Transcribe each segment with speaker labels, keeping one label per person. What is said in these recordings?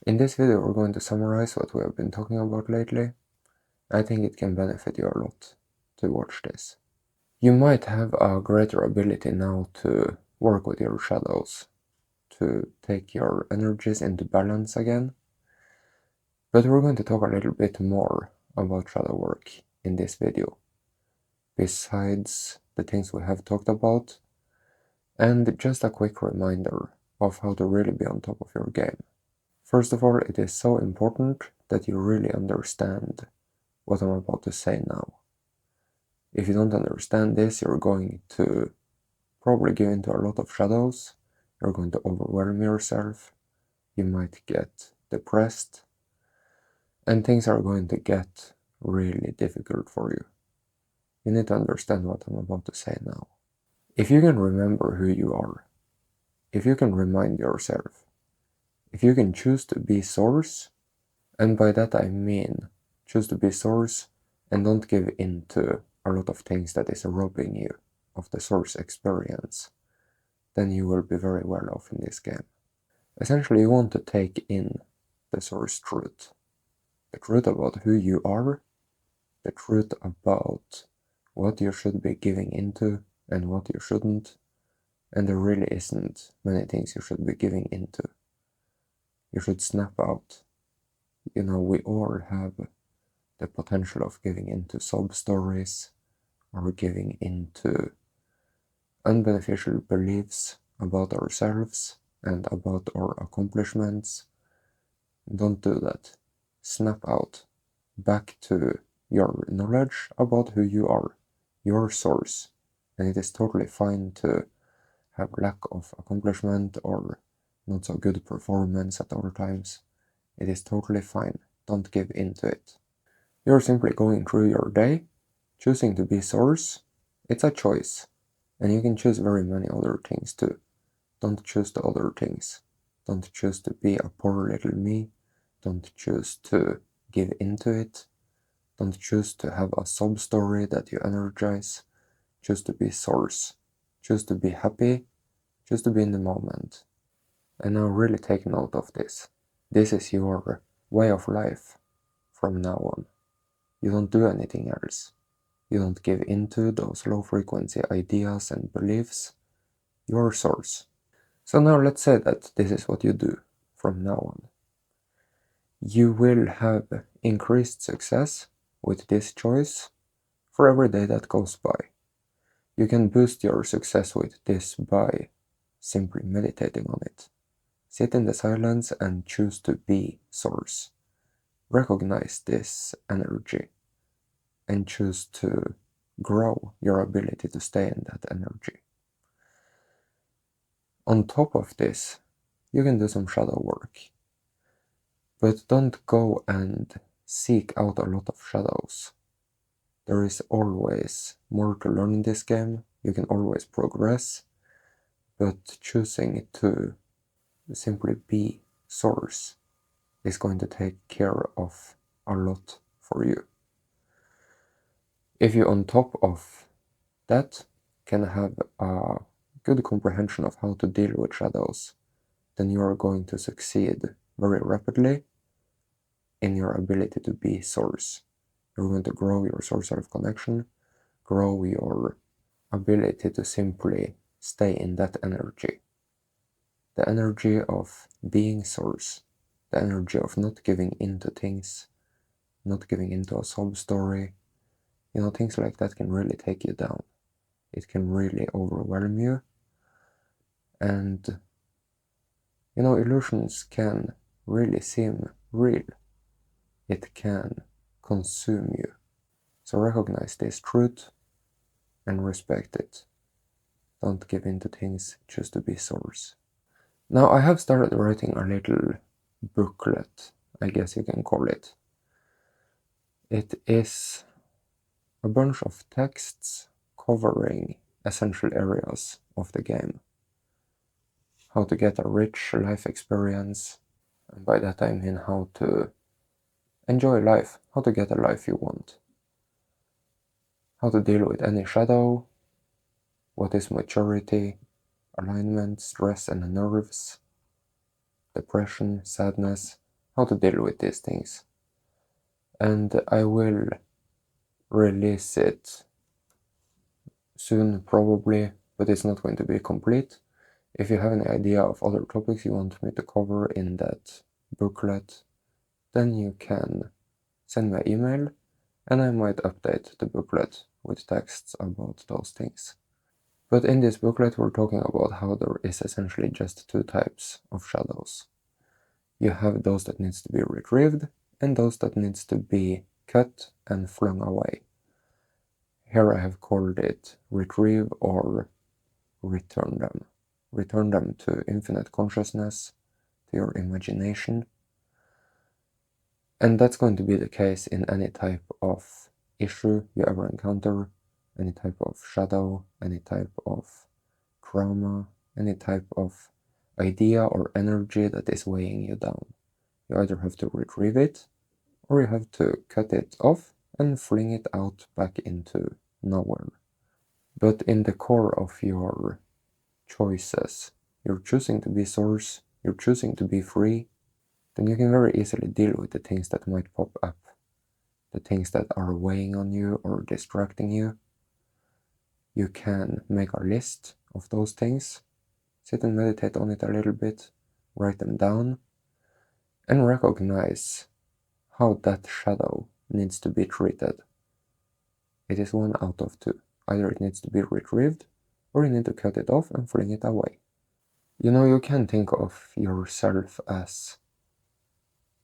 Speaker 1: In this video, we're going to summarize what we have been talking about lately. I think it can benefit you a lot to watch this. You might have a greater ability now to work with your shadows, to take your energies into balance again. But we're going to talk a little bit more about shadow work in this video, besides the things we have talked about, and just a quick reminder of how to really be on top of your game. First of all, it is so important that you really understand what I'm about to say now. If you don't understand this, you're going to probably give into a lot of shadows, you're going to overwhelm yourself, you might get depressed, and things are going to get really difficult for you. You need to understand what I'm about to say now. If you can remember who you are, if you can remind yourself, if you can choose to be source, and by that I mean choose to be source and don't give in to a lot of things that is robbing you of the source experience, then you will be very well off in this game. Essentially, you want to take in the source truth. The truth about who you are, the truth about what you should be giving into and what you shouldn't, and there really isn't many things you should be giving into. You should snap out. We all have the potential of giving into sub-stories or giving into unbeneficial beliefs about ourselves and about our accomplishments. Don't do that. Snap out back to your knowledge about who you are, your source, and it is totally fine to have lack of accomplishment or not so good performance at all times. It is totally fine. Don't give in to it. You're simply going through your day, choosing to be source. It's a choice, and you can choose very many other things too. Don't choose the other things. Don't choose to be a poor little me. Don't choose to give into it. Don't choose to have a sub-story that you energize. Choose to be source. Choose to be happy. Choose to be in the moment. And now really take note of this. This is your way of life from now on. You don't do anything else. You don't give into those low-frequency ideas and beliefs. Your source. So now let's say that this is what you do from now on. You will have increased success with this choice for every day that goes by. You can boost your success with this by simply meditating on it. Sit in the silence and choose to be source. Recognize this energy and choose to grow your ability to stay in that energy. On top of this, you can do some shadow work. But don't go and seek out a lot of shadows. There is always more to learn in this game. You can always progress, but choosing to simply be source is going to take care of a lot for you. If you on top of that can have a good comprehension of how to deal with shadows, then you are going to succeed very rapidly in your ability to be source. You're going to grow your source self-connection, grow your ability to simply stay in that energy. The energy of being source, the energy of not giving into things, not giving into a sub-story. Things like that can really take you down. It can really overwhelm you. And, illusions can really seem real. It can consume you. So recognize this truth and respect it. Don't give in to things, choose to be source. Now I have started writing a little booklet, I guess you can call it. It is a bunch of texts covering essential areas of the game. How to get a rich life experience, and by that I mean how to enjoy life, how to get a life you want. How to deal with any shadow, what is maturity, alignment, stress and nerves, depression, sadness, how to deal with these things. And I will release it soon probably, but it's not going to be complete. If you have any idea of other topics you want me to cover in that booklet, then you can send me an email and I might update the booklet with texts about those things. But in this booklet we're talking about how there is essentially just two types of shadows. You have those that needs to be retrieved and those that needs to be cut and flung away. Here I have called it retrieve or return them. Return them to infinite consciousness, to your imagination. And that's going to be the case in any type of issue you ever encounter, any type of shadow, any type of trauma, any type of idea or energy that is weighing you down. You either have to retrieve it, or you have to cut it off and fling it out back into nowhere. But in the core of your choices, you're choosing to be source, you're choosing to be free, then you can very easily deal with the things that might pop up, the things that are weighing on you or distracting you. You can make a list of those things, sit and meditate on it a little bit, write them down, and recognize how that shadow needs to be treated. It is one out of two. Either it needs to be retrieved, or you need to cut it off and fling it away. You know, you can think of yourself as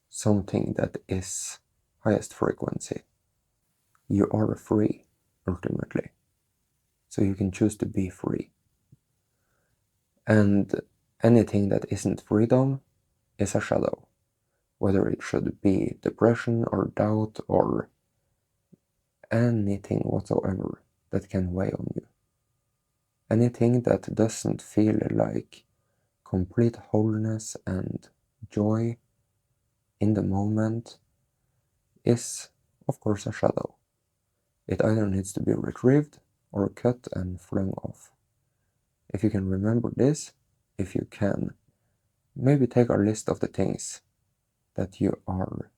Speaker 1: something that is highest frequency. You are free, ultimately. So you can choose to be free. And anything that isn't freedom is a shadow. Whether it should be depression or doubt or anything whatsoever that can weigh on you. Anything that doesn't feel like complete wholeness and joy in the moment is, of course, a shadow. It either needs to be retrieved or cut and flung off. If you can remember this, if you can, maybe take a list of the things that you are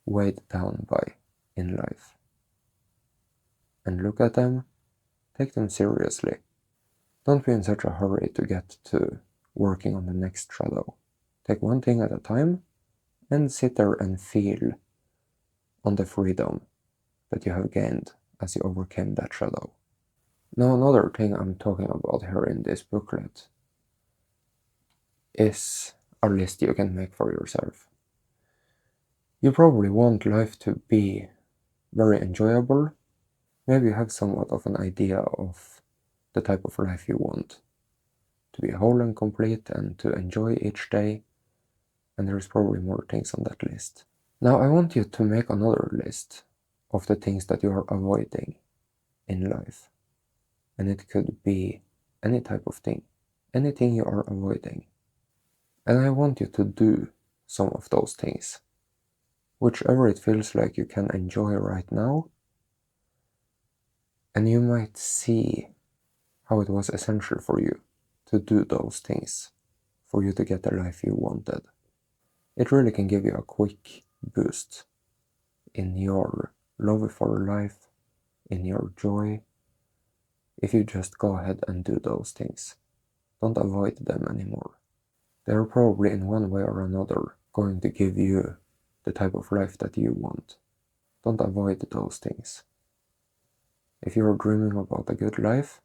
Speaker 1: weighed down by in life and look at them, take them seriously. Don't be in such a hurry to get to working on the next shadow. Take one thing at a time and sit there and feel on the freedom that you have gained as you overcame that shadow. Now, another thing I'm talking about here in this booklet is a list you can make for yourself. You probably want life to be very enjoyable. Maybe you have somewhat of an idea of the type of life you want. To be whole and complete and to enjoy each day. And there's probably more things on that list. Now I want you to make another list of the things that you are avoiding in life. And it could be any type of thing, anything you are avoiding. And I want you to do some of those things. Whichever it feels like you can enjoy right now. And you might see how it was essential for you to do those things, for you to get the life you wanted. It really can give you a quick boost in your love for life, in your joy, if you just go ahead and do those things. Don't avoid them anymore. They're probably in one way or another going to give you the type of life that you want. Don't avoid those things. If you're dreaming about a good life,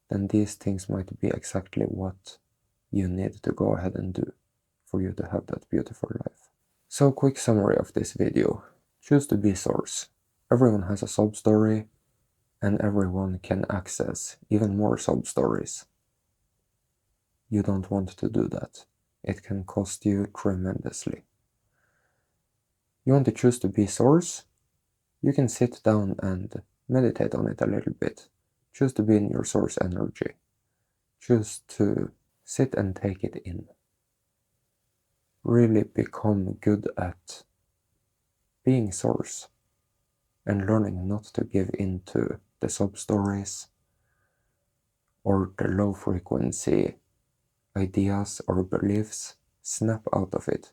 Speaker 1: then these things might be exactly what you need to go ahead and do for you to have that beautiful life. So, quick summary of this video. Choose to be source. Everyone has a sub-story, and everyone can access even more sub-stories. You don't want to do that. It can cost you tremendously. You want to choose to be source? You can sit down and meditate on it a little bit. Choose to be in your source energy. Choose to sit and take it in. Really become good at being source and learning not to give in to the sub-stories or the low frequency ideas or beliefs. Snap out of it.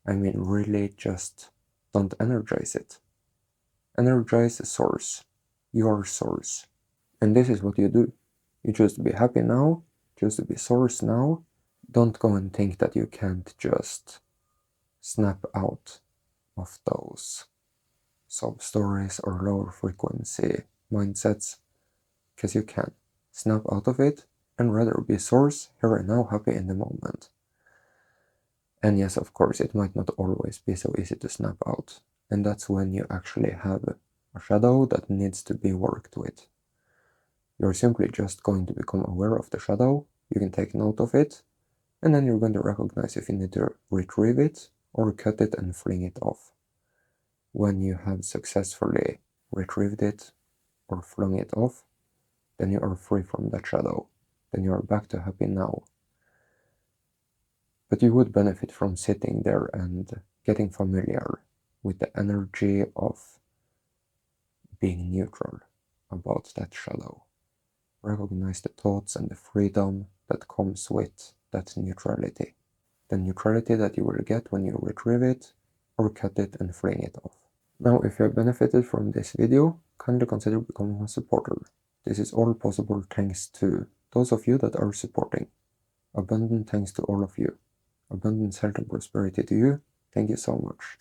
Speaker 1: I mean, really just don't energize it. Energize the source, your source. And this is what you do. You choose to be happy now, choose to be source now. Don't go and think that you can't just snap out of those sob stories or lower frequency mindsets, because you can. Snap out of it and rather be source, here and now, happy in the moment. And yes, of course, it might not always be so easy to snap out. And that's when you actually have a shadow that needs to be worked with. You're simply just going to become aware of the shadow, you can take note of it, and then you're going to recognize if you need to retrieve it or cut it and fling it off. When you have successfully retrieved it or flung it off, then you are free from that shadow. Then you are back to happy now. But you would benefit from sitting there and getting familiar with the energy of being neutral about that shadow. Recognize the thoughts and the freedom that comes with that neutrality. The neutrality that you will get when you retrieve it or cut it and fling it off. Now, if you have benefited from this video, kindly consider becoming a supporter. This is all possible thanks to those of you that are supporting. Abundant thanks to all of you. Abundance, health, and prosperity to you. Thank you so much.